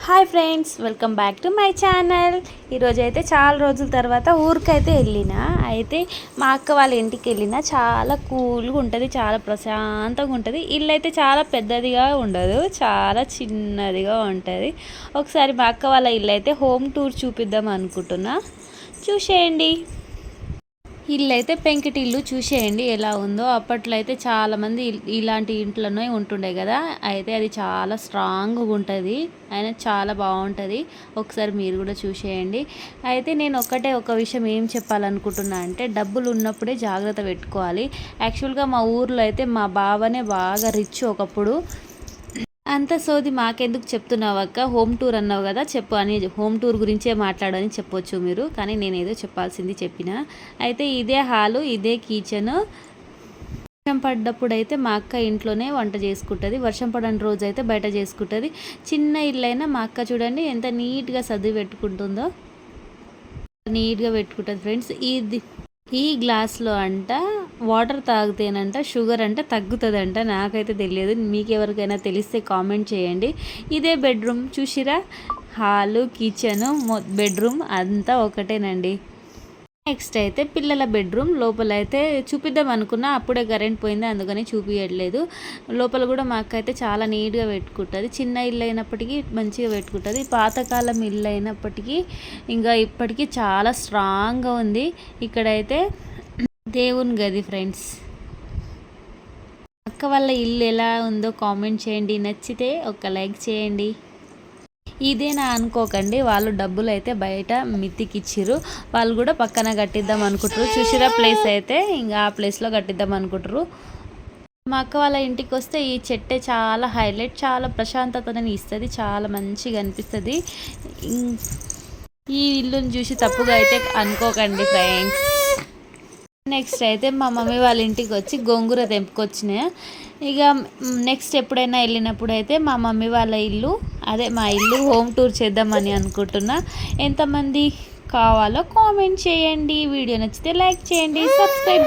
Hi friends, welcome back to my channel. ఈరోజు అయితే చాలా రోజుల తర్వాత ఊరికైతే వెళ్ళిన. అయితే మా అక్క వాళ్ళ ఇంటికి వెళ్ళిన. చాలా కూల్గా ఉంటుంది, చాలా ప్రశాంతంగా ఉంటుంది. ఇల్లు అయితే చాలా పెద్దదిగా ఉండదు, చాలా చిన్నదిగా ఉంటుంది. ఒకసారి మా అక్క వాళ్ళ ఇల్లు అయితే హోమ్ టూర్ చూపిద్దాం అనుకుంటున్నా, చూసేయండి. ఇల్లు అయితే పెంకిటిల్లు, చూసేయండి ఎలా ఉందో. అప్పట్లో అయితే చాలామంది ఇలాంటి ఇంట్లోనే ఉంటుండే కదా. అయితే అది చాలా స్ట్రాంగ్గా ఉంటుంది, అయినా చాలా బాగుంటుంది. ఒకసారి మీరు కూడా చూసేయండి. అయితే నేను ఒక విషయం ఏం చెప్పాలనుకుంటున్నా అంటే, డబ్బులు ఉన్నప్పుడే జాగ్రత్త పెట్టుకోవాలి. యాక్చువల్గా మా ఊర్లో అయితే మా బావనే బాగా రిచ్ ఒకప్పుడు. అంత సోది మాకెందుకు చెప్తున్నావు అక్క, హోమ్ టూర్ అన్నావు కదా, చెప్పు అని, హోమ్ టూర్ గురించే మాట్లాడని చెప్పొచ్చు మీరు, కానీ నేను ఏదో చెప్పాల్సింది చెప్పిన. అయితే ఇదే హాలు, ఇదే కిచెన్. వర్షం పడ్డప్పుడు అయితే మా అక్క ఇంట్లోనే వంట చేసుకుంటుంది, వర్షం పడని రోజు అయితే బయట చేసుకుంటుంది. చిన్న ఇల్లు అయినా మా అక్క చూడండి ఎంత నీట్గా సర్ది పెట్టుకుంటుందో, నీట్గా పెట్టుకుంటుంది ఫ్రెండ్స్. ఈ గ్లాస్లో అంట వాటర్ తాగితేనంట షుగర్ అంట తగ్గుతుందంట. నాకైతే తెలియదు, మీకు ఎవరికైనా తెలిస్తే కామెంట్ చేయండి. ఇదే బెడ్రూమ్ చూసిరా, హాలు కిచెను బెడ్రూమ్ అంతా ఒకటేనండి. నెక్స్ట్ అయితే పిల్లల బెడ్రూమ్. లోపల అయితే చూపిద్దాం అనుకున్నా, అప్పుడే కరెంట్ పోయింది, అందుకని చూపించట్లేదు. లోపల కూడా మా అక్క అయితే చాలా నీట్గా పెట్టుకుంటుంది. చిన్న ఇల్లు అయినప్పటికీ మంచిగా పెట్టుకుంటుంది. పాతకాలం ఇల్లు అయినప్పటికీ ఇంకా ఇప్పటికీ చాలా స్ట్రాంగ్గా ఉంది. ఇక్కడైతే దేవుని గది ఫ్రెండ్స్. అక్క వాళ్ళ ఇల్లు ఎలా ఉందో కామెంట్ చేయండి, నచ్చితే ఒక లైక్ చేయండి. ఇదేనా అనుకోకండి, వాళ్ళు డబ్బులు అయితే బయట మిత్తికిచ్చిర్రు. వాళ్ళు కూడా పక్కన కట్టిద్దాం అనుకుంటారు. చూసిరా ప్లేస్ అయితే ఇంకా ఆ ప్లేస్లో కట్టిద్దాం అనుకుంటారు. మా అక్క వాళ్ళ ఇంటికి వస్తే ఈ చెట్టే చాలా హైలైట్, చాలా ప్రశాంతతని ఇస్తుంది, చాలా మంచిగా అనిపిస్తుంది. ఈ ఇల్లుని చూసి తప్పుగా అయితే అనుకోకండి ఫ్రెండ్స్. నెక్స్ట్ అయితే మా మమ్మీ వాళ్ళ ఇంటికి వచ్చి గోంగూర తెంపుకొచ్చిన. ఇక నెక్స్ట్ ఎప్పుడైనా వెళ్ళినప్పుడు అయితే మా మమ్మీ వాళ్ళ ఇల్లు, అదే మా ఇల్లు హోమ్ టూర్ చేద్దామని అనుకుంటున్నా. ఎంతమంది కావాలో కామెంట్ చేయండి. వీడియో నచ్చితే లైక్ చేయండి, సబ్స్క్రైబ్